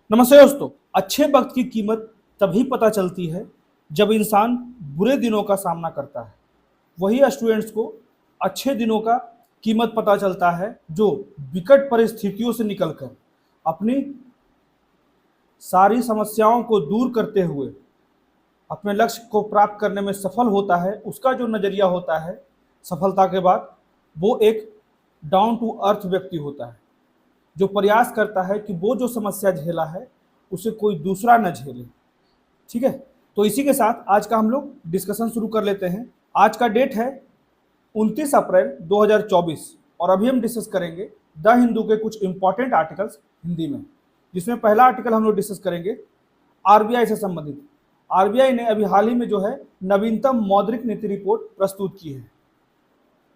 नमस्ते दोस्तों। अच्छे वक्त की कीमत तभी पता चलती है जब इंसान बुरे दिनों का सामना करता है। वही स्टूडेंट्स को अच्छे दिनों का कीमत पता चलता है जो विकट परिस्थितियों से निकलकर अपनी सारी समस्याओं को दूर करते हुए अपने लक्ष्य को प्राप्त करने में सफल होता है। उसका जो नज़रिया होता है सफलता के बाद, वो एक डाउन टू अर्थ व्यक्ति होता है जो प्रयास करता है कि वो जो समस्या झेला है उसे कोई दूसरा न झेले। ठीक है, तो इसी के साथ आज का हम लोग डिस्कशन शुरू कर लेते हैं। आज का डेट है 29 अप्रैल 2024 और अभी हम डिस्कस करेंगे द हिंदू के कुछ इंपॉर्टेंट आर्टिकल्स हिंदी में, जिसमें पहला आर्टिकल हम लोग डिस्कस करेंगे आरबीआई से संबंधित। आरबीआई ने अभी हाल ही में जो है नवीनतम मौद्रिक नीति रिपोर्ट प्रस्तुत की है।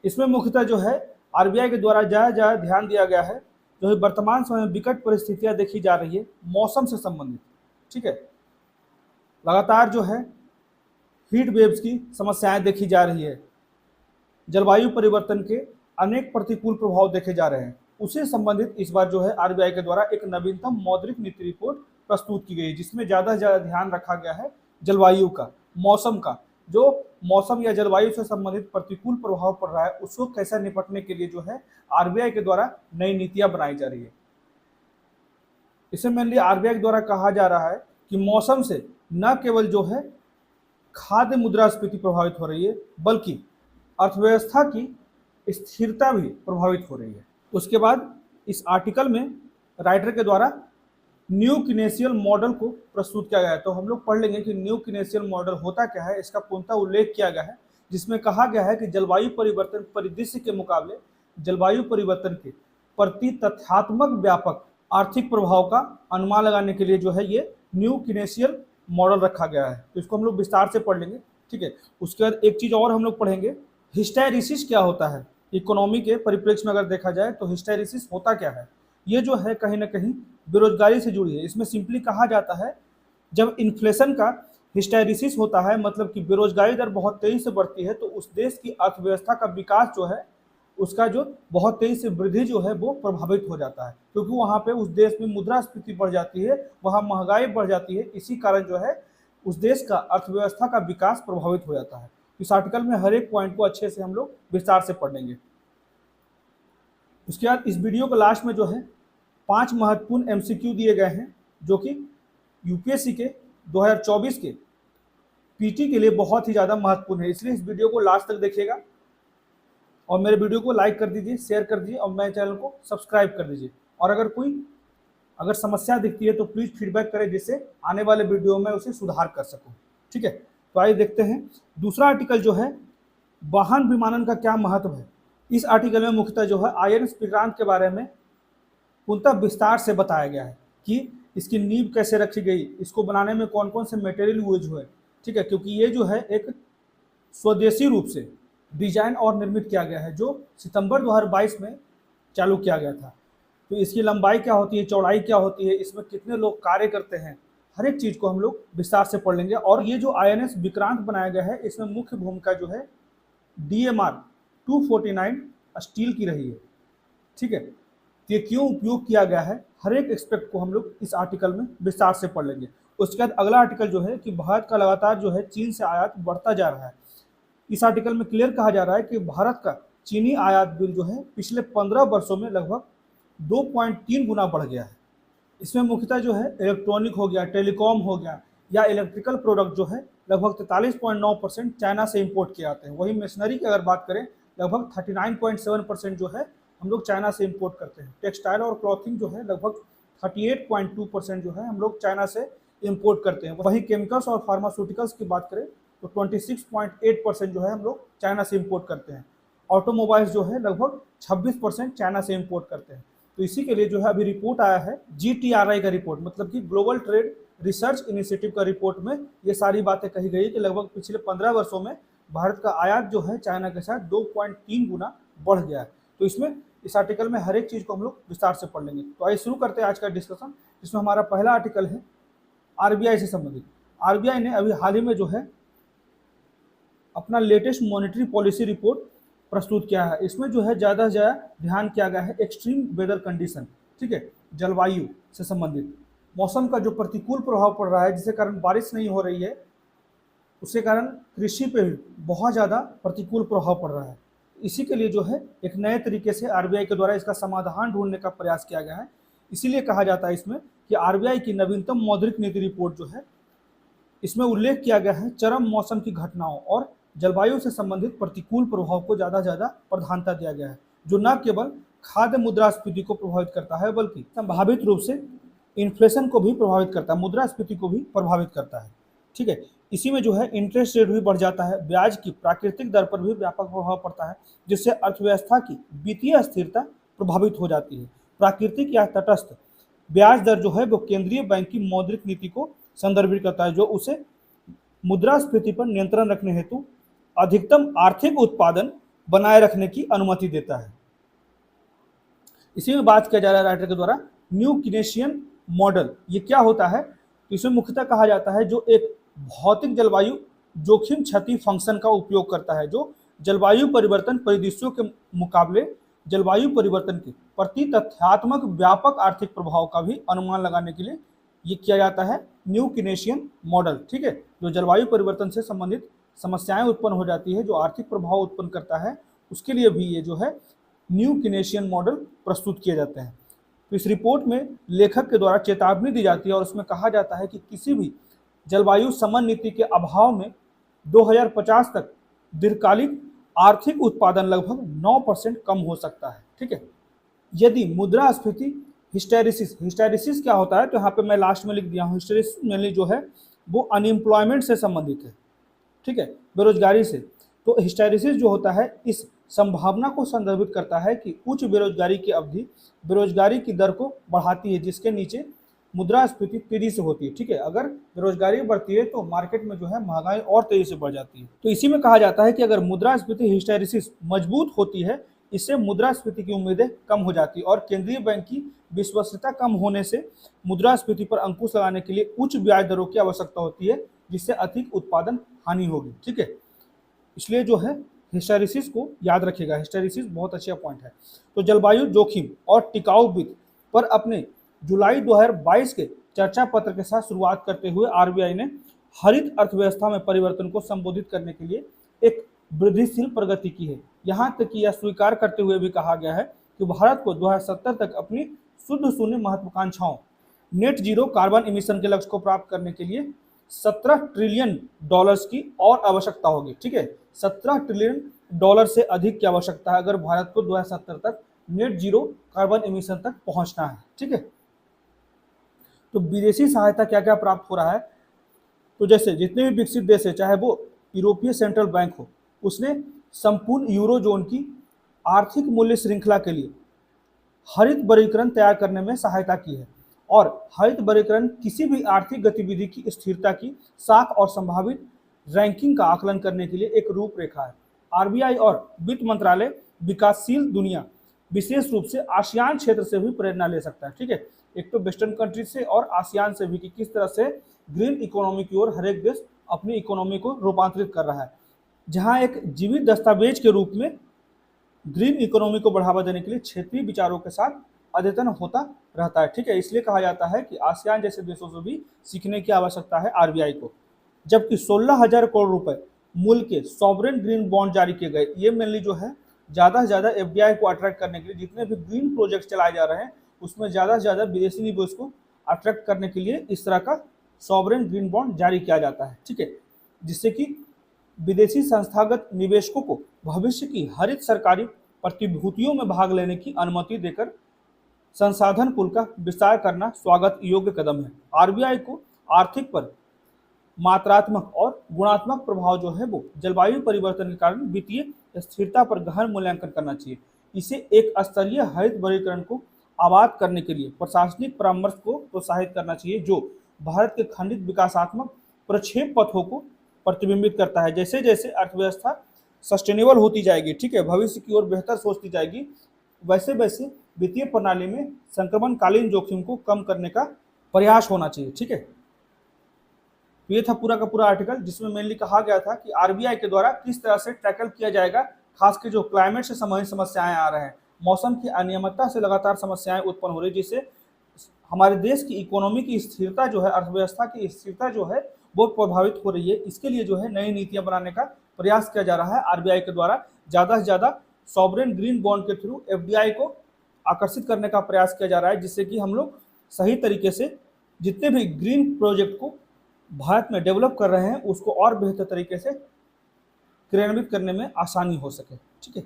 इसमें मुख्यतः जो है आरबीआई के द्वारा जहाँ ध्यान दिया गया है जो है वर्तमान समय में विकट परिस्थितियां देखी जा रही है मौसम से संबंधित। ठीक है, लगातार जो है हीट वेव्स की समस्याएं देखी जा रही है, जलवायु परिवर्तन के अनेक प्रतिकूल प्रभाव देखे जा रहे हैं। उससे संबंधित इस बार जो है आरबीआई के द्वारा एक नवीनतम मौद्रिक नीति रिपोर्ट प्रस्तुत की गई, जिसमें ज़्यादा से ज़्यादा ध्यान रखा गया है जलवायु का, मौसम का। जो मौसम या जलवायु से संबंधित प्रतिकूल प्रभाव पड़ रहा है उसको कैसे निपटने के लिए जो है आरबीआई के द्वारा नई नीतियां बनाई जा रही है। इसे मेनली आरबीआई के द्वारा कहा जा रहा है कि मौसम से न केवल जो है खाद्य मुद्रास्फीति प्रभावित हो रही है बल्कि अर्थव्यवस्था की स्थिरता भी प्रभावित हो रही है। उसके बाद इस आर्टिकल में राइटर के द्वारा न्यू किनेसियल मॉडल को प्रस्तुत किया गया है। तो हम लोग पढ़ लेंगे कि न्यू किनेसियल मॉडल होता क्या है, इसका पूर्णतः उल्लेख किया गया है, जिसमें कहा गया है कि जलवायु परिवर्तन परिदृश्य के मुकाबले जलवायु परिवर्तन के प्रति तथ्यात्मक व्यापक आर्थिक प्रभाव का अनुमान लगाने के लिए जो है ये न्यू किनेसियल मॉडल रखा गया है। तो इसको हम लोग विस्तार से पढ़ लेंगे। ठीक है, उसके बाद एक चीज़ और हम लोग पढ़ेंगे, हिस्टैरिसीस क्या होता है। इकोनॉमी के परिप्रेक्ष्य में अगर देखा जाए तो हिस्टैरिसीस होता क्या है, ये जो है कहीं ना कहीं बेरोजगारी से जुड़ी है। इसमें सिंपली कहा जाता है जब इन्फ्लेशन का हिस्टैरिसीस होता है, मतलब कि बेरोजगारी दर बहुत तेजी से बढ़ती है, तो उस देश की अर्थव्यवस्था का विकास जो है उसका जो बहुत तेजी से वृद्धि जो है वो प्रभावित हो जाता है, क्योंकि वहाँ पे उस देश में मुद्रास्फीति बढ़ जाती है, वहाँ महंगाई बढ़ जाती है। इसी कारण जो है उस देश का अर्थव्यवस्था का विकास प्रभावित हो जाता है। इस आर्टिकल में हर एक पॉइंट को अच्छे से हम लोग विस्तार से पढ़ेंगे। उसके बाद इस वीडियो के लास्ट में जो है 5 महत्वपूर्ण एमसीक्यू दिए गए हैं जो कि यूपीएससी के 2024 के पीटी के लिए बहुत ही ज़्यादा महत्वपूर्ण है, इसलिए इस वीडियो को लास्ट तक देखिएगा और मेरे वीडियो को लाइक कर दीजिए, शेयर कर दीजिए और मेरे चैनल को सब्सक्राइब कर दीजिए। और अगर समस्या दिखती है तो प्लीज़ फीडबैक करें, जिससे आने वाले वीडियो में उसे सुधार कर सकूँ। ठीक है, तो आइए देखते हैं दूसरा आर्टिकल जो है वाहन विमानन का क्या महत्व है। इस आर्टिकल में मुख्यतः जो है आईएनएस विक्रांत के बारे में पूर्णतः विस्तार से बताया गया है कि इसकी नींव कैसे रखी गई, इसको बनाने में कौन कौन से मटेरियल यूज हुए। ठीक है, क्योंकि ये जो है एक स्वदेशी रूप से डिजाइन और निर्मित किया गया है, जो सितंबर 2022 में चालू किया गया था। तो इसकी लंबाई क्या होती है, चौड़ाई क्या होती है, इसमें कितने लोग कार्य करते हैं, हर एक चीज़ को हम लोग विस्तार से पढ़ लेंगे। और ये जो आईएनएस विक्रांत बनाया गया है इसमें मुख्य भूमिका जो है DMR 249 स्टील की रही है। ठीक है, ये क्यों उपयोग किया गया है, हर एक एक्सपेक्ट को हम लोग इस आर्टिकल में विस्तार से पढ़ लेंगे। उसके बाद अगला आर्टिकल जो है कि भारत का लगातार जो है चीन से आयात बढ़ता जा रहा है। इस आर्टिकल में क्लियर कहा जा रहा है कि भारत का चीनी आयात बिल जो है पिछले 15 वर्षों में लगभग 2.3 गुना बढ़ गया है। इसमें मुख्यतः जो है इलेक्ट्रॉनिक हो गया, टेलीकॉम हो गया या इलेक्ट्रिकल प्रोडक्ट जो है लगभग 43.9% चाइना से इंपोर्ट किए जाते हैं। वही मशीनरी की अगर बात करें लगभग 39.7% जो है हम लोग चाइना से इंपोर्ट करते हैं। टेक्सटाइल और क्लॉथिंग जो है लगभग 38.2% जो है हम लोग चाइना से इंपोर्ट करते हैं। वहीं केमिकल्स और फार्मास्यूटिकल्स की बात करें तो 26.8% जो है हम लोग चाइना से इंपोर्ट करते हैं। ऑटोमोबाइल्स जो है लगभग 26% चाइना से इंपोर्ट करते हैं। तो इसी के लिए जो है अभी रिपोर्ट आया है GTRI का रिपोर्ट, मतलब कि ग्लोबल ट्रेड रिसर्च इनिशिएटिव का रिपोर्ट में ये सारी बातें कही गई कि लगभग पिछले 15 वर्षों में भारत का आयात जो है चाइना के साथ 2.3 गुना बढ़ गया है। तो इसमें इस आर्टिकल में हर एक चीज़ को हम लोग विस्तार से पढ़ लेंगे। तो आइए शुरू करते हैं आज का डिस्कशन, जिसमें हमारा पहला आर्टिकल है आरबीआई से संबंधित। आरबीआई ने अभी हाल ही में जो है अपना लेटेस्ट मॉनेटरी पॉलिसी रिपोर्ट प्रस्तुत किया है। इसमें जो है ज़्यादा से ज़्यादा ध्यान किया गया है एक्सट्रीम वेदर कंडीशन, ठीक है, जलवायु से संबंधित। मौसम का जो प्रतिकूल प्रभाव पड़ रहा है, जिसके कारण बारिश नहीं हो रही है, उसके कारण कृषि पे भी बहुत ज़्यादा प्रतिकूल प्रभाव पड़ रहा है। इसी के लिए जो है एक नए तरीके से आरबीआई के द्वारा इसका समाधान ढूंढने का प्रयास किया गया है। इसीलिए कहा जाता है इसमें कि आरबीआई की नवीनतम मौद्रिक नीति रिपोर्ट जो है, इसमें उल्लेख किया गया है चरम मौसम की घटनाओं और जलवायु से संबंधित प्रतिकूल प्रभाव को ज़्यादा ज़्यादा प्रधानता दिया गया है, जो न केवल खाद्य मुद्रास्फीति को प्रभावित करता है बल्कि संभावित रूप से इन्फ्लेशन को भी प्रभावित करता है, मुद्रास्फीति को भी प्रभावित करता है। ठीक है, इसी में जो है इंटरेस्ट रेट भी बढ़ जाता है, ब्याज की प्राकृतिक दर पर भी व्यापक प्रभाव पड़ता है, जिससे अर्थव्यवस्था की वित्तीय स्थिरता प्रभावित हो जाती है। प्राकृतिक या तटस्थ ब्याज दर जो है वो केंद्रीय बैंक की मौद्रिक नीति को संदर्भित करता है, जो उसे मुद्रास्फीति पर नियंत्रण रखने हेतु अधिकतम आर्थिक उत्पादन बनाए रखने की अनुमति देता है। इसी में बात किया जा रहा है राइटर के द्वारा न्यू कीनेशियन मॉडल। ये क्या होता है? तो इसमें मुख्यतः कहा जाता है जो एक भौतिक जलवायु जोखिम क्षति फंक्शन का उपयोग करता है, जो जलवायु परिवर्तन परिदृश्यों के मुकाबले जलवायु परिवर्तन के प्रति तथ्यात्मक व्यापक आर्थिक प्रभाव का भी अनुमान लगाने के लिए ये किया जाता है न्यू कीनेशियन मॉडल। ठीक है, जो जलवायु परिवर्तन से संबंधित समस्याएं उत्पन्न हो जाती है, जो आर्थिक प्रभाव उत्पन्न करता है, उसके लिए भी ये जो है न्यू कीनेशियन मॉडल प्रस्तुत किए जाते हैं। तो इस रिपोर्ट में लेखक के द्वारा चेतावनी दी जाती है और उसमें कहा जाता है कि किसी भी जलवायु समन नीति के अभाव में 2050 तक दीर्घकालिक आर्थिक उत्पादन लगभग 9% कम हो सकता है। ठीक है, यदि मुद्रास्फीति हिस्टेरिसिस क्या होता है, तो यहाँ पे मैं लास्ट में लिख दिया हूँ, हिस्टेरिसिस मेनली जो है वो अनएम्प्लॉयमेंट से संबंधित है। ठीक है, बेरोजगारी से। तो हिस्टेरिसिस जो होता है इस संभावना को संदर्भित करता है कि उच्च बेरोजगारी की अवधि बेरोजगारी की दर को बढ़ाती है, जिसके नीचे मुद्रास्फीति तेजी से होती है। ठीक है, अगर बेरोजगारी बढ़ती है तो मार्केट में जो है महंगाई और तेजी से बढ़ जाती है। तो इसी में कहा जाता है कि अगर मुद्रास्फीति हिस्टेरिसिस मजबूत होती है, इससे मुद्रास्फीति की उम्मीदें कम हो जाती है और केंद्रीय बैंक की विश्वसनीयता कम होने से मुद्रास्फीति पर अंकुश लगाने के लिए उच्च ब्याज दरों की आवश्यकता होती है, जिससे अधिक उत्पादन हानि होगी। ठीक है, इसलिए जो है हिस्टेरिसिस को याद रखिएगा, हिस्टेरिसिस बहुत अच्छा पॉइंट है। तो जलवायु जोखिम और टिकाऊ वित्त पर अपने जुलाई 2022 के चर्चा पत्र के साथ शुरुआत करते हुए आरबीआई ने हरित अर्थव्यवस्था में परिवर्तन को संबोधित करने के लिए एक वृद्धिशील प्रगति की है। यहाँ तक कि यह स्वीकार करते हुए भी कहा गया है कि भारत को 2070 तक अपनी शुद्ध शून्य महत्वाकांक्षाओं नेट जीरो कार्बन इमिशन के लक्ष्य को प्राप्त करने के लिए $17 ट्रिलियन की और आवश्यकता होगी। ठीक है, $17 ट्रिलियन से अधिक की आवश्यकता है अगर भारत को 2070 तक नेट जीरो कार्बन इमिशन तक पहुंचना है। ठीक है, तो विदेशी सहायता क्या क्या प्राप्त हो रहा है? तो जैसे जितने भी विकसित देश है, चाहे वो यूरोपीय सेंट्रल बैंक हो, उसने संपूर्ण यूरो जोन की आर्थिक मूल्य श्रृंखला के लिए हरित वर्गीकरण तैयार करने में सहायता की है और हरित वर्गीकरण किसी भी आर्थिक गतिविधि की स्थिरता की साख और संभावित रैंकिंग का आकलन करने के लिए एक रूपरेखा है। आरबीआई और वित्त मंत्रालय विकासशील दुनिया, विशेष रूप से आसियान क्षेत्र से भी प्रेरणा ले सकता है। ठीक है, एक तो वेस्टर्न कंट्रीज से और आसियान से भी कि किस तरह से ग्रीन इकोनॉमी की ओर हर एक देश अपनी इकोनॉमी को रूपांतरित कर रहा है, जहां एक जीवित दस्तावेज के रूप में ग्रीन इकोनॉमी को बढ़ावा देने के लिए क्षेत्रीय विचारों के साथ अद्यतन होता रहता है। ठीक है, इसलिए कहा जाता है कि आसियान जैसे देशों से भी सीखने की आवश्यकता है आरबीआई को। जबकि 16,000 करोड़ रुपए मूल्य के सॉवरेन ग्रीन बॉन्ड जारी किए गए। ये मेनली जो है ज़्यादा से ज़्यादा एफडीआई को अट्रैक्ट करने के लिए, जितने भी ग्रीन प्रोजेक्ट चलाए जा रहे हैं उसमें ज़्यादा से ज़्यादा विदेशी निवेश को अट्रैक्ट करने के लिए इस तरह का सॉवरेन ग्रीन बॉन्ड जारी किया जाता है। ठीक है, जिससे कि विदेशी संस्थागत निवेशकों को भविष्य की हरित सरकारी प्रतिभूतियों में भाग लेने की अनुमति देकर संसाधन पूल का विस्तार करना स्वागत योग्य कदम है। आरबीआई को आर्थिक पर मात्रात्मक और गुणात्मक प्रभाव जो है वो जलवायु परिवर्तन के कारण वित्तीय स्थिरता पर गहन मूल्यांकन करना चाहिए। इसे एक स्तरीय हरित वर्गीकरण को आबाद करने के लिए प्रशासनिक परामर्श को प्रोत्साहित करना चाहिए, जो भारत के खंडित विकासात्मक प्रक्षेप पथों को प्रतिबिंबित करता है। जैसे जैसे अर्थव्यवस्था सस्टेनेबल होती जाएगी, ठीक है, भविष्य की ओर बेहतर सोचती जाएगी, वैसे वैसे वित्तीय प्रणाली में संक्रमणकालीन जोखिम को कम करने का प्रयास होना चाहिए। ठीक है, ये था पूरा का पूरा आर्टिकल, जिसमें मेनली कहा गया था कि आरबीआई के द्वारा किस तरह से टैकल किया जाएगा खासकर जो क्लाइमेट से संबंधित समस्याएं आ रहे हैं, मौसम की अनियमितता से लगातार समस्याएं उत्पन्न हो रही, जिससे हमारे देश की इकोनॉमी की स्थिरता जो है, अर्थव्यवस्था की स्थिरता जो है वो प्रभावित हो रही है। इसके लिए जो है नई नीतियां बनाने का प्रयास किया जा रहा है आरबीआई के द्वारा। ज़्यादा से ज़्यादा सॉवरेन ग्रीन बॉन्ड के थ्रू एफडीआई को आकर्षित करने का प्रयास किया जा रहा है, जिससे कि हम लोग सही तरीके से जितने भी ग्रीन प्रोजेक्ट को भारत में डेवलप कर रहे हैं उसको और बेहतर तरीके से क्रियान्वित करने में आसानी हो सके। ठीक है,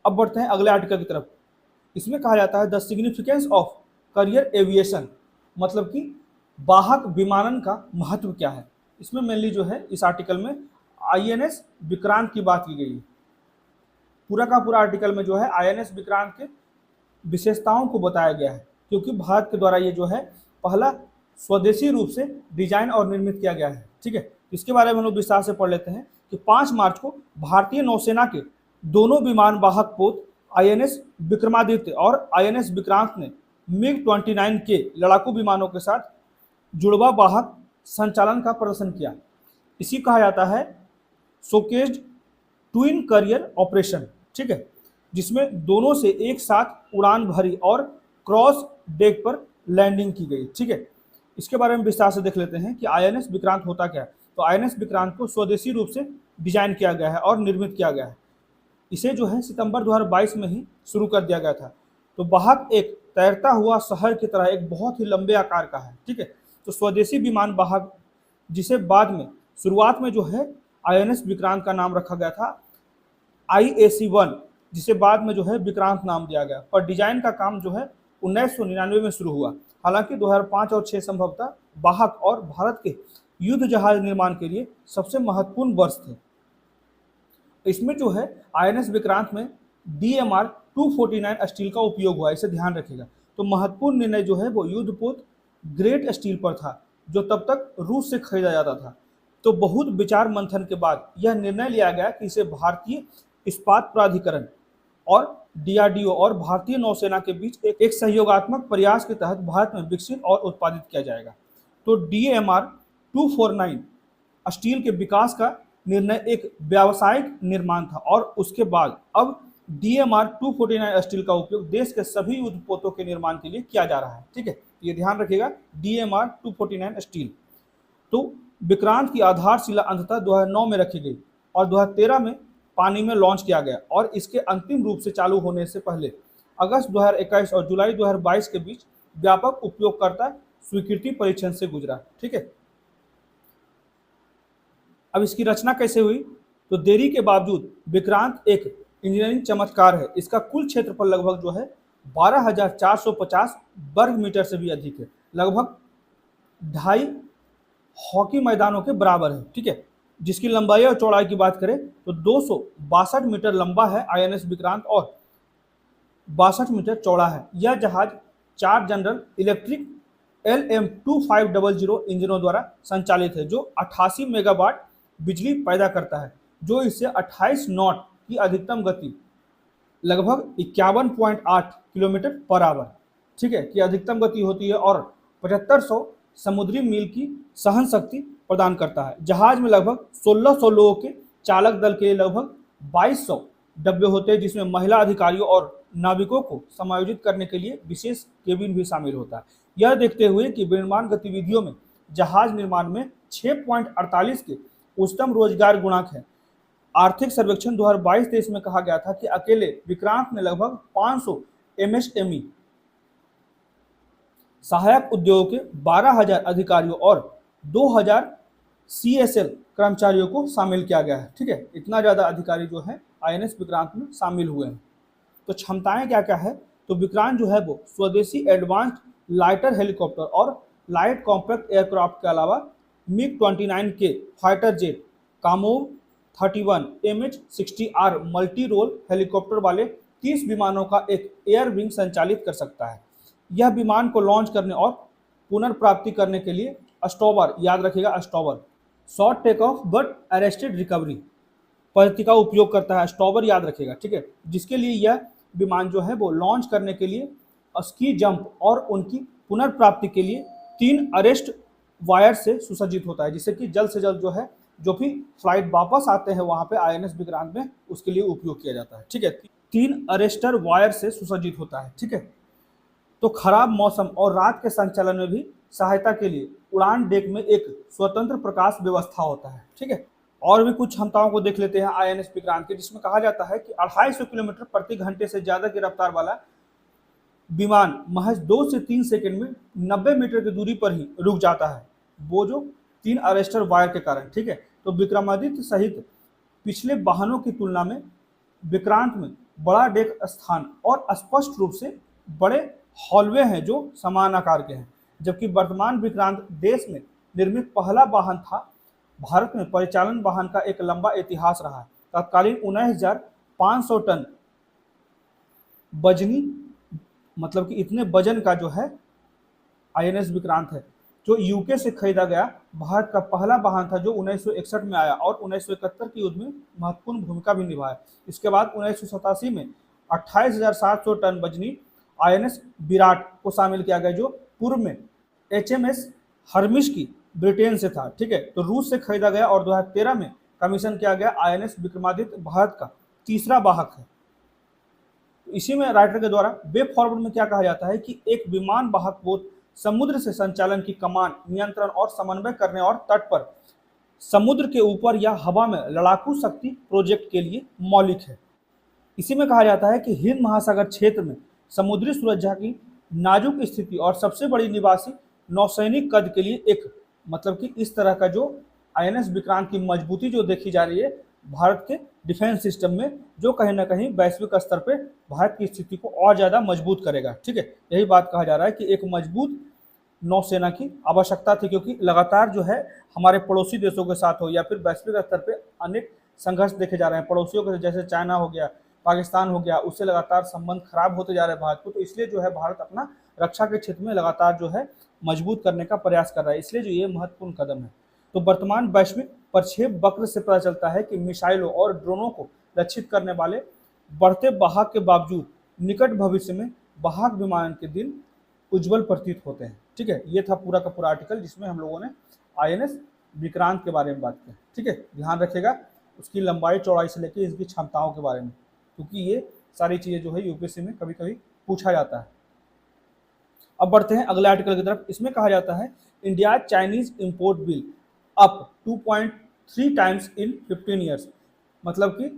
अब बढ़ते हैं अगले आर्टिकल की तरफ। इसमें कहा जाता है the significance of career aviation, मतलब कि वाहक विमानन का महत्व क्या है। इसमें मेनली जो है इस आर्टिकल में आईएनएस विक्रांत की बात की गई है। पूरा का पूरा आर्टिकल में जो है आईएनएस विक्रांत के विशेषताओं को बताया गया है, क्योंकि भारत के द्वारा ये जो है पहला स्वदेशी रूप से डिजाइन और निर्मित किया गया है। ठीक है, इसके बारे में हम लोग विस्तार से पढ़ लेते हैं कि 5 मार्च को भारतीय नौसेना के दोनों विमान वाहक पोत आईएनएस विक्रमादित्य और आईएनएस विक्रांत ने मिग 29 के लड़ाकू विमानों के साथ जुड़वा वाहक संचालन का प्रदर्शन किया। इसी कहा जाता है शोकेस्ड ट्विन करियर ऑपरेशन। ठीक है, जिसमें दोनों से एक साथ उड़ान भरी और क्रॉस डेक पर लैंडिंग की गई। ठीक है, इसके बारे में विस्तार से देख लेते हैं कि आईएनएस विक्रांत होता क्या है। तो आईएनएस विक्रांत को स्वदेशी रूप से डिजाइन किया गया है और निर्मित किया गया है। इसे जो है सितंबर 2022 में ही शुरू कर दिया गया था। तो वाहक एक तैरता हुआ शहर की तरह एक बहुत ही लंबे आकार का है। ठीक है, तो स्वदेशी विमान वाहक जिसे बाद में शुरुआत में जो है आईएनएस विक्रांत का नाम रखा गया था IAC-1, जिसे बाद में जो है विक्रांत नाम दिया गया, पर डिजाइन का काम जो है 1999 में शुरू हुआ। हालांकि 2005 और 6 संभवतः वाहक और भारत के युद्ध जहाज निर्माण के लिए सबसे महत्वपूर्ण वर्ष थे। इसमें जो है आईएनएस विक्रांत में DMR 249 स्टील का उपयोग हुआ, इसे ध्यान रखिएगा। तो महत्वपूर्ण निर्णय जो है वो युद्धपोत ग्रेट स्टील पर था, जो तब तक रूस से खरीदा जाता था। तो बहुत विचार मंथन के बाद यह निर्णय लिया गया कि इसे भारतीय इस्पात प्राधिकरण और DRDO और भारतीय नौसेना के बीच एक सहयोगात्मक प्रयास के तहत भारत में विकसित और उत्पादित किया जाएगा। तो DMR 249 स्टील के विकास का निर्णय एक व्यावसायिक निर्माण था और उसके बाद अब DMR 249 स्टील का उपयोग देश के सभी युद्धपोतों के निर्माण के लिए किया जा रहा है। ठीक है, ये ध्यान रखिएगा, DMR 249 स्टील। तो विक्रांत की आधारशिला अंततः 2009 में रखी गई और 2013 में पानी में लॉन्च किया गया और इसके अंतिम रूप से चालू होने से पहले अगस्त 2021 और जुलाई 2022 के बीच व्यापक उपयोगकर्ता स्वीकृति परीक्षण से गुजरा। ठीक है, अब इसकी रचना कैसे हुई। तो देरी के बावजूद विक्रांत एक इंजीनियरिंग चमत्कार है। इसका कुल क्षेत्रफल लगभग जो है 12,450 वर्ग मीटर से भी अधिक है, लगभग 2.5 हॉकी मैदानों के बराबर है। ठीक है, जिसकी लंबाई और चौड़ाई की बात करें तो 262 मीटर लंबा है आईएनएस विक्रांत और 62 मीटर चौड़ा है। यह जहाज 4 जनरल इलेक्ट्रिक LM-2500 इंजनों द्वारा संचालित है, जो 88 मेगावाट बिजली पैदा करता है, जो इससे 28 नॉट की अधिकतम गति लगभग 51.8 किलोमीटर पर आवर, ठीक है, की अधिकतम गति होती है और 7500 समुद्री मील की सहन शक्ति प्रदान करता है। जहाज में लगभग 1600 लोगों के चालक दल के लगभग 2200 डब्बे होते हैं, जिसमें महिला अधिकारियों और नाविकों को समायोजित करने के लिए विशेष केबिन भी शामिल होता है। यह देखते हुए कि विनिर्माण गतिविधियों में जहाज निर्माण में 6.48 के उच्चतम रोजगार गुणांक है। आर्थिक सर्वेक्षण 2022-23 में कहा गया था कि अकेले विक्रांत में लगभग 500 MSME सहायक उद्योगों के 12,000 अधिकारियों और 2,000 CSL कर्मचारियों को शामिल किया गया है। ठीक है, इतना ज़्यादा अधिकारी जो है आईएनएस विक्रांत में शामिल हुए हैं। तो क्षमताएं क्या क्या है। तो विक्रांत जो है वो स्वदेशी एडवांस्ड लाइटर हेलीकॉप्टर और लाइट कॉम्पैक्ट एयरक्राफ्ट के अलावा मिग 29 के fighter jet, Kamov 31 MH-60R multi role helicopter वाले 30 विमानों का एक एयर विंग संचालित कर सकता है। यह विमान को लॉन्च करने और पुनर्प्राप्ति करने के लिए स्टॉवर, याद रखिएगा स्टॉवर, short take off but arrested recovery पद्धति का उपयोग करता है। स्टॉवर याद रखिएगा, ठीक है, जिसके लिए यह विमान जो है वो लॉन्च करने के लिए स्की जंप और उनकी पुनर्प्राप्ति के लिए 3 अरेस्ट वायर से सुसज्जित होता है, जिससे कि जल्द से जल्द जो है जो भी फ्लाइट वापस आते हैं वहां पे आईएनएस विक्रांत में उसके लिए उपयोग किया जाता है। ठीक है, 3 अरेस्टर वायर से सुसज्जित होता है। ठीक है, तो खराब मौसम और रात के संचालन में भी सहायता के लिए उड़ान डेक में एक स्वतंत्र प्रकाश व्यवस्था होता है। ठीक है, और भी कुछ क्षमताओं को देख लेते हैं आईएनएस विक्रांत की, जिसमें कहा जाता है कि 250 किलोमीटर प्रति घंटे से ज्यादा की रफ्तार वाला विमान महज 2 से 3 सेकंड में 90 मीटर की दूरी पर ही रुक जाता है, वो जो 3 अरेस्टर वायर के कारण। ठीक है, तो विक्रमादित्य सहित पिछले वाहनों की तुलना में विक्रांत में बड़ा डेक स्थान और स्पष्ट रूप से बड़े हॉलवे हैं जो समान आकार के हैं, जबकि वर्तमान विक्रांत देश में निर्मित पहला वाहन था। भारत में परिचालन वाहन का एक लंबा इतिहास रहा है। तत्कालीन 19,500 टन वजनी, मतलब कि इतने वजन का जो है आईएनएस विक्रांत है, जो यूके से खरीदा गया भारत का पहला वाहन था, जो 1961 में आया और 1971 के युद्ध में महत्वपूर्ण भूमिका भी निभाया। इसके बाद 1987 में 28,700 टन वजनी आईएनएस विराट को शामिल किया गया, जो पूर्व में एचएमएस हर्मिश की ब्रिटेन से था। ठीक है, तो रूस से खरीदा गया और 2013 में कमीशन किया गया आईएनएस विक्रमादित्य भारत का तीसरा वाहक है। इसी में राइटर के द्वारा वे फॉरवर्ड में क्या कहा जाता है कि एक विमान वाहक पोत समुद्र से संचालन की कमान, नियंत्रण और समन्वय करने और तट पर, समुद्र के ऊपर या हवा में लड़ाकू शक्ति प्रोजेक्ट के लिए मौलिक है। इसी में कहा जाता है कि हिंद महासागर क्षेत्र में समुद्री सुरक्षा की नाजुक स्थिति और सबसे बड़ी निवासी नौसैनिक कद के लिए एक, मतलब कि इस तरह का जो आईएनएस विक्रांत की मजबूती जो देखी जा रही है भारत के डिफेंस सिस्टम में, जो कहीं ना कहीं वैश्विक स्तर पे भारत की स्थिति को और ज़्यादा मजबूत करेगा। ठीक है, यही बात कहा जा रहा है कि एक मजबूत नौसेना की आवश्यकता थी, क्योंकि लगातार जो है हमारे पड़ोसी देशों के साथ हो या फिर वैश्विक स्तर पे अनेक संघर्ष देखे जा रहे हैं पड़ोसियों के, जैसे चाइना हो गया, पाकिस्तान हो गया, उससे लगातार संबंध खराब होते जा रहे हैं भारत को। तो इसलिए जो है भारत अपना रक्षा के क्षेत्र में लगातार जो है मजबूत करने का प्रयास कर रहा है, इसलिए जो ये महत्वपूर्ण कदम है। तो वर्तमान वैश्विक प्रक्षेप वक्र से पता चलता है कि मिसाइलों और ड्रोनों को लक्षित करने वाले बढ़ते वाहक के बावजूद निकट भविष्य में वाहक विमान के दिन उज्जवल प्रतीत होते हैं। ठीक है, ये था पूरा का पूरा आर्टिकल जिसमें हम लोगों ने आईएनएस विक्रांत के बारे में बात की। ठीक है, ध्यान रखिएगा उसकी लंबाई चौड़ाई से लेकर इसकी क्षमताओं के बारे में, क्योंकि ये सारी चीज़ें जो है यूपीएससी में कभी कभी पूछा जाता है। अब बढ़ते हैं अगले आर्टिकल की तरफ। इसमें कहा जाता है India Chinese import bill up 2.3 times in 15 years, मतलब कि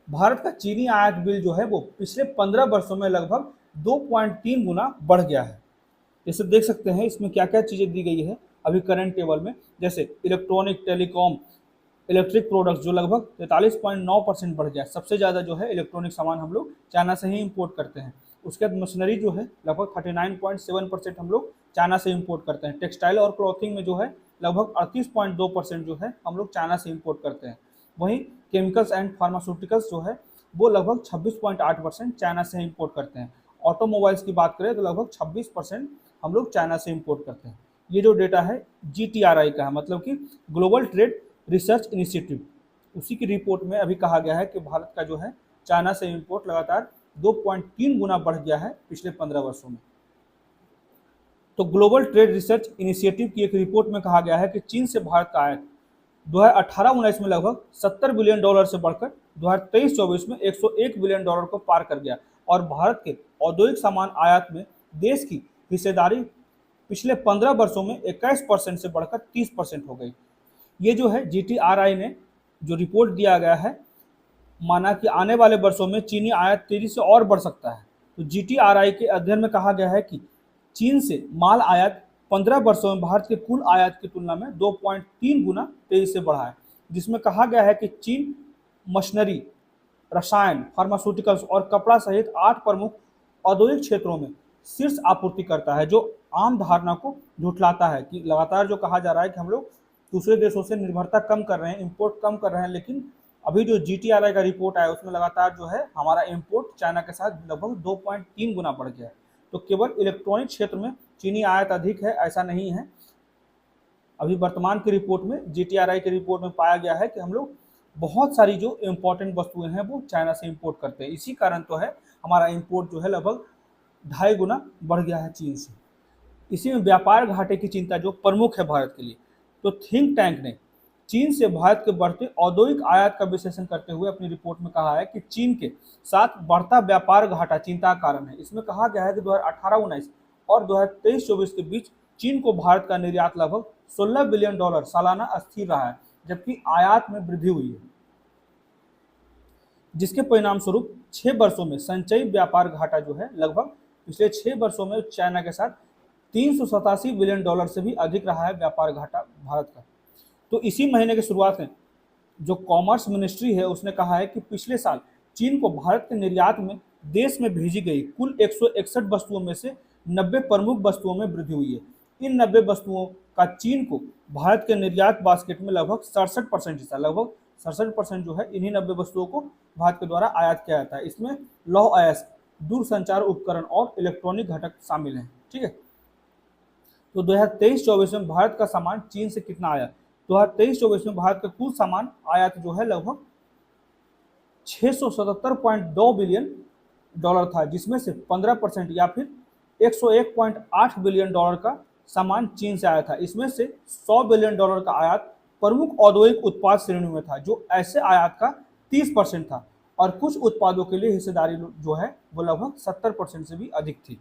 भारत का चीनी आयात बिल जो है वो पिछले 15 वर्षों में लगभग 2.3 गुना बढ़ गया है। जैसे देख सकते हैं इसमें क्या क्या चीज़ें दी गई है अभी करंट टेबल में, जैसे इलेक्ट्रॉनिक, टेलीकॉम, इलेक्ट्रिक प्रोडक्ट्स जो लगभग 43.9% बढ़ गया। सबसे ज़्यादा जो है इलेक्ट्रॉनिक सामान हम लोग चाइना से ही इंपोर्ट करते हैं। उसके बाद मशीनरी जो है लगभग 39.7% हम लोग चाइना से इंपोर्ट करते हैं। टेक्सटाइल और क्लॉथिंग में जो है लगभग 38.2% जो है हम लोग चाइना से इंपोर्ट करते हैं। वहीं केमिकल्स एंड फार्मास्यूटिकल्स जो है वो लगभग 26.8% चाइना से इंपोर्ट करते हैं। ऑटोमोबाइल्स की बात करें तो लगभग 26% हम लोग चाइना से इंपोर्ट करते हैं। ये जो डेटा है GTRI का है, मतलब कि ग्लोबल ट्रेड रिसर्च इनिशिएटिव, उसी की रिपोर्ट में अभी कहा गया है कि भारत का जो है चाइना से इंपोर्ट लगातार 2.3 गुना बढ़ गया है पिछले 15 वर्षों में। तो ग्लोबल ट्रेड रिसर्च इनिशिएटिव की एक रिपोर्ट में कहा गया है कि चीन से भारत का आयात 2018-19 में लगभग $70 बिलियन से बढ़कर 2023-24 में $101 बिलियन को पार कर गया, और भारत के औद्योगिक सामान आयात में देश की हिस्सेदारी पिछले 15 वर्षों में 21% से बढ़कर 30% हो गई। ये जो है GTRI ने जो रिपोर्ट दिया गया है, माना कि आने वाले वर्षों में चीनी आयात तेजी से और बढ़ सकता है। तो GTRI के अध्ययन में कहा गया है कि चीन से माल आयात 15 वर्षों में भारत के कुल आयात की तुलना में 2.3 गुना तेजी से बढ़ा है, जिसमें कहा गया है कि चीन मशीनरी, रसायन, फार्मास्यूटिकल्स और कपड़ा सहित 8 प्रमुख औद्योगिक क्षेत्रों में शीर्ष आपूर्ति करता है, जो आम धारणा को झुठलाता है कि लगातार जो कहा जा रहा है कि हम लोग दूसरे देशों से निर्भरता कम कर रहे हैं, इंपोर्ट कम कर रहे हैं, लेकिन अभी जो GTRI का रिपोर्ट आया उसमें लगातार जो है हमारा इंपोर्ट चाइना के साथ लगभग 2.3 गुना बढ़ गया है। तो केवल इलेक्ट्रॉनिक क्षेत्र में चीनी आयात अधिक है ऐसा नहीं है। अभी वर्तमान की रिपोर्ट में, GTRI की रिपोर्ट में पाया गया है कि हम लोग बहुत सारी जो इम्पोर्टेंट वस्तुएं हैं वो चाइना से इंपोर्ट करते हैं। इसी कारण तो है हमारा इंपोर्ट जो है लगभग 2.5 गुना बढ़ गया है चीन से। इसी में व्यापार घाटे की चिंता जो प्रमुख है भारत के लिए, तो थिंक टैंक ने चीन से भारत के बढ़ते औद्योगिक आयात का विश्लेषण करते हुए अपनी रिपोर्ट में कहा है कि चीन के साथ बढ़ता व्यापार घाटा चिंता का कारण है। इसमें कहा गया है कि 2018-19 और 2023-24 के बीच चीन को भारत का निर्यात लगभग $16 बिलियन सालाना स्थिर रहा है, जबकि आयात में वृद्धि हुई है, जिसके परिणाम स्वरूप 6 वर्षों में संचयी व्यापार घाटा जो है लगभग पिछले 6 वर्षों में चाइना के साथ $387 बिलियन से भी अधिक रहा है व्यापार घाटा भारत का। तो इसी महीने की शुरुआत में जो कॉमर्स मिनिस्ट्री है उसने कहा है कि पिछले साल चीन को भारत के निर्यात में देश में भेजी गई कुल 161 वस्तुओं में से 90 प्रमुख वस्तुओं में वृद्धि हुई है। इन 90 वस्तुओं का चीन को भारत के निर्यात बास्केट में लगभग 67% हिस्सा, लगभग 67% जो है इन्हीं 90 वस्तुओं को भारत के द्वारा आयात किया जाता है। इसमें लौह अयस्क, दूरसंचार उपकरण और इलेक्ट्रॉनिक घटक शामिल हैं। ठीक है, तो 2023-24 में भारत का सामान चीन से कितना आया? 2023-24 में भारत का कुल सामान आयात जो है लगभग $677.2 बिलियन था, जिसमें से 15% या फिर $101.8 बिलियन का सामान चीन से आया था। इसमें से $100 बिलियन का आयात प्रमुख औद्योगिक उत्पाद श्रेणी में था, जो ऐसे आयात का 30% था, और कुछ उत्पादों के लिए हिस्सेदारी जो है वो लगभग 70% से भी अधिक थी।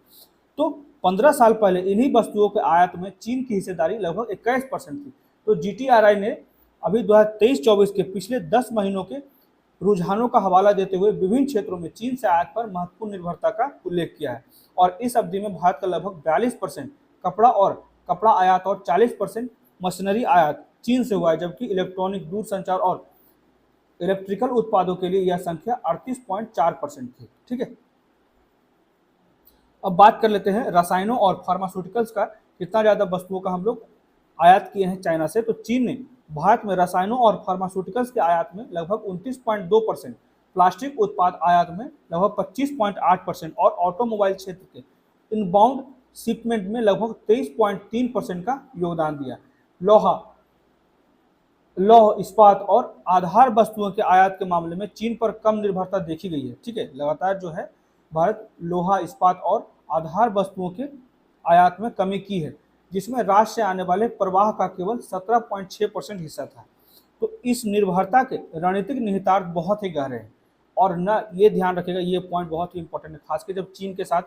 तो 15 साल पहले इन्हीं वस्तुओं के आयात में चीन की हिस्सेदारी लगभग 21% थी। तो GTRI ने अभी 2023-24 के पिछले 10 महीनों के रुझानों का हवाला देते हुए विभिन्न क्षेत्रों में चीन से आयात पर महत्वपूर्ण निर्भरता का उल्लेख किया है, और इस अवधि में भारत का लगभग 42% कपड़ा आयात और 40% मशीनरी आयात चीन से हुआ है, जबकि इलेक्ट्रॉनिक, दूरसंचार और इलेक्ट्रिकल उत्पादों के लिए यह संख्या 38.4% थी। ठीक है, अब बात कर लेते हैं रसायनों और फार्मास्यूटिकल्स का, कितना ज़्यादा वस्तुओं का हम लोग आयात किए हैं चाइना से। तो चीन ने भारत में रसायनों और फार्मास्यूटिकल्स के आयात में लगभग 29.2%, प्लास्टिक उत्पाद आयात में लगभग 25.8% और ऑटोमोबाइल क्षेत्र के इनबाउंड शिपमेंट में लगभग 23.3% का योगदान दिया। लौह, इस्पात और आधार वस्तुओं के आयात के मामले में चीन पर कम निर्भरता देखी गई है। ठीक है, लगातार जो है भारत लोहा, इस्पात और आधार वस्तुओं के आयात में कमी की है, जिसमें राज्य से आने वाले प्रवाह का केवल 17.6% हिस्सा था। तो इस निर्भरता के रणनीतिक निहितार्थ बहुत ही गहरे हैं, और न ये ध्यान रखिएगा, ये पॉइंट बहुत ही इंपॉर्टेंट है, खासकर जब चीन के साथ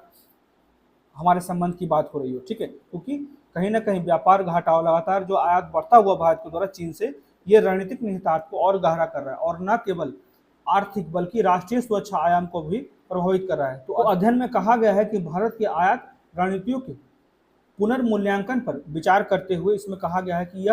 हमारे संबंध की बात हो रही हो। ठीक है, क्योंकि कहीं ना कहीं व्यापार घाटा और लगातार जो आयात बढ़ता हुआ भारत के द्वारा चीन से, ये रणनीतिक निहितार्थ को और गहरा कर रहा है, और न केवल आर्थिक बल्कि राष्ट्रीय सुरक्षा आयाम को भी प्रभावित कर रहा है। तो अध्ययन में कहा गया है कि भारत की आयात रणनीतियों के पुनर्मूल्यांकन पर विचार करते हुए इसमें कहा गया है कि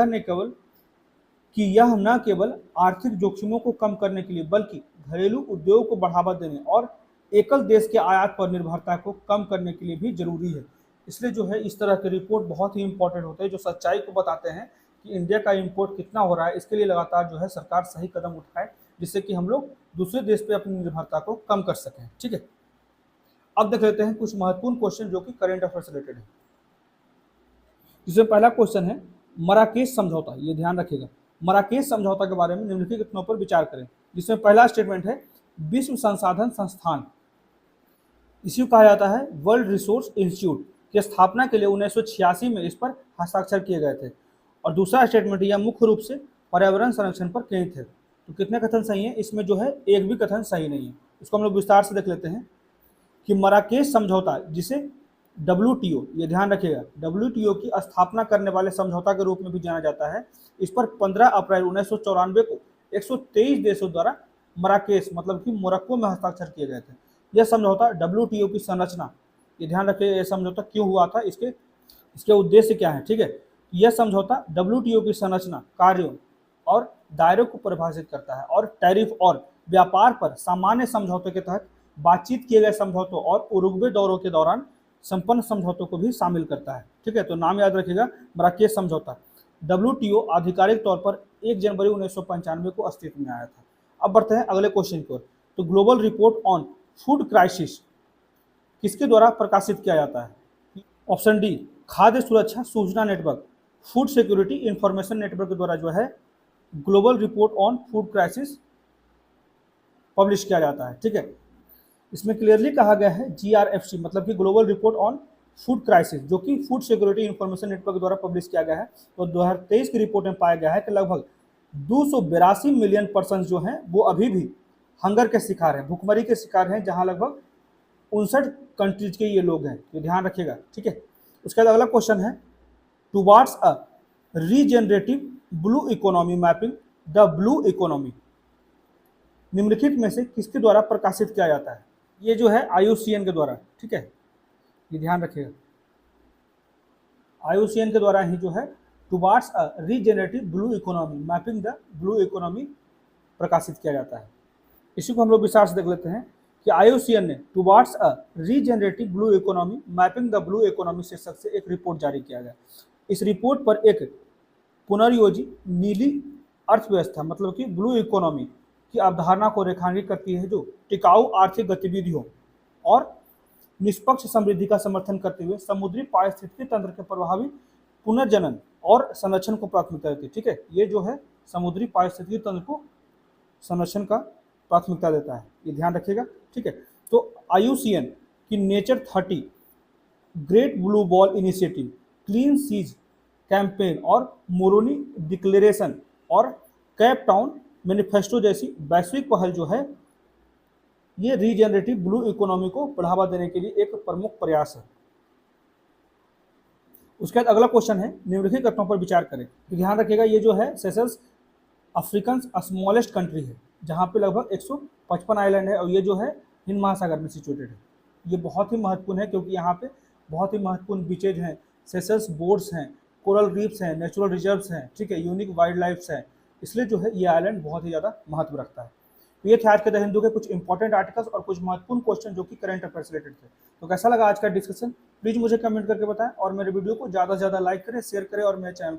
यह न केवल आर्थिक जोखिमों को कम करने के लिए बल्कि घरेलू उद्योग को बढ़ावा देने और एकल देश के आयात पर निर्भरता को कम करने के लिए भी जरूरी है। इसलिए जो है इस तरह के रिपोर्ट बहुत ही इंपॉर्टेंट होते हैं, जो सच्चाई को बताते हैं कि इंडिया का इंपोर्ट कितना हो रहा है। इसके लिए लगातार जो है सरकार सही कदम उठाए, जिससे कि हम लोग दूसरे देश पे अपनी निर्भरता को कम कर सकें। ठीक है, अब देख लेते हैं कुछ महत्वपूर्ण क्वेश्चन जो कि करेंट अफेयर से रिलेटेड है। जिसमें पहला क्वेश्चन है मराकेश समझौता। ये ध्यान रखिएगा, मराकेश समझौता के बारे में निम्नलिखित कथनों पर विचार करें। जिसमें पहला स्टेटमेंट है विश्व संसाधन संस्थान, इसी को कहा जाता है वर्ल्ड रिसोर्स इंस्टीट्यूट, की स्थापना के लिए 1986 में इस पर हस्ताक्षर किए गए थे। और दूसरा स्टेटमेंट यह मुख्य रूप से पर्यावरण संरक्षण पर केंद्रित है। तो कितने कथन सही हैं? इसमें जो है एक भी कथन सही नहीं है। इसको हम लोग विस्तार से देख लेते हैं कि मराकेश समझौता, जिसे WTO, ये ध्यान रखिएगा, WTO की स्थापना करने वाले समझौता के रूप में भी जाना जाता है। इस पर 15 अप्रैल 1994 को 123 देशों द्वारा मराकेश मतलब कि मोरक्को में हस्ताक्षर किए गए थे। यह समझौता WTO की संरचना, ये ध्यान रखिएगा, यह समझौता क्यों हुआ था, इसके उद्देश्य क्या है। ठीक है, यह समझौता WTO की संरचना, कार्यों और दायरे को परिभाषित करता है, और टैरिफ और व्यापार पर सामान्य समझौते के तहत बातचीत किए गए समझौतों और उरुग्वे दौरों के दौरान संपन्न समझौतों को भी शामिल करता है। ठीक है, तो नाम याद रखिएगा, मराकेश समझौता। WTO आधिकारिक तौर पर 1 जनवरी 1995 को अस्तित्व में आया था। अब बढ़ते हैं अगले क्वेश्चन की ओर। तो global report on food crisis किसके द्वारा प्रकाशित किया जाता है? ऑप्शन डी, खाद्य सुरक्षा सूचना network, food security information network के द्वारा जो है global report on food crisis publish किया जाता है। ठीक है, इसमें क्लियरली कहा गया है GRFC मतलब कि global report on food crisis, जो कि फूड सिक्योरिटी इंफॉर्मेशन नेटवर्क द्वारा पब्लिश किया गया है। तो 2023 की रिपोर्ट में पाया गया है कि लगभग 282 मिलियन पर्सन जो हैं वो अभी भी हंगर के शिकार हैं, भुखमरी के शिकार हैं, जहां लगभग 59 कंट्रीज के ये लोग हैं, तो ध्यान रखिएगा, ठीक है। उसके बाद अगला क्वेश्चन है, towards a regenerative blue economy mapping the blue economy निम्नलिखित में से किसके द्वारा प्रकाशित किया जाता है? ये जो है IUCN के द्वारा, ठीक है, ये ध्यान रखिएगा, IUCN के द्वारा ही जो है towards a regenerative blue economy mapping the blue economy प्रकाशित किया जाता है। इसी को हम लोग विस्तार से देख लेते हैं कि IUCN ने towards a regenerative blue economy mapping the blue economy शीर्षक से एक रिपोर्ट जारी किया गया। इस रिपोर्ट पर एक पुनर्योजी नीली अर्थव्यवस्था मतलब कि ब्लू इकोनॉमी की अवधारणा को रेखांकित करती है, जो टिकाऊ आर्थिक गतिविधियों और निष्पक्ष समृद्धि का समर्थन करते हुए समुद्री पारिस्थितिकी तंत्र के प्रभावी पुनर्जनन और संरक्षण को प्राथमिकता देती है, ठीक है। ये जो है समुद्री पारिस्थितिकी तंत्र को संरक्षण का प्राथमिकता देता है, ये ध्यान रखिएगा, ठीक है। तो IUCN की nature 30, great blue wall initiative, clean seas campaign और मोरोनी डिक्लेरेशन और कैप टाउन मैनिफेस्टो जैसी वैश्विक पहल जो है ये रीजेनरेटिव ब्लू इकोनॉमी को बढ़ावा देने के लिए एक प्रमुख प्रयास है। उसके बाद अगला क्वेश्चन है, निम्नलिखित घटनाओं पर विचार करें। तो ध्यान रखिएगा, ये जो है सेशल्स अफ्रीकन स्मॉलेस्ट कंट्री है, जहाँ पे लगभग 155 आइलैंड है और ये जो है हिंद महासागर में सिचुएटेड है। ये बहुत ही महत्वपूर्ण है क्योंकि यहाँ पे बहुत ही महत्वपूर्ण बीचेज हैं, सेशल्स बोर्ड्स हैं, कोरल रीफ्स हैं, नेचुरल रिजर्व्स हैं, ठीक है, यूनिक वाइल्ड लाइफ है, इसलिए जो है ये आइलैंड बहुत ही ज़्यादा महत्व रखता है। तो ये थे आज के द हिंदू के कुछ इंपॉर्टेंट आर्टिकल्स और कुछ महत्वपूर्ण क्वेश्चन जो कि करंट अफेयर से रिलेटेड थे। तो कैसा लगा आज का डिस्कशन, प्लीज़ मुझे कमेंट करके बताएं और मेरे वीडियो को ज़्यादा से ज़्यादा लाइक करें, शेयर करें और मेरे चैनल को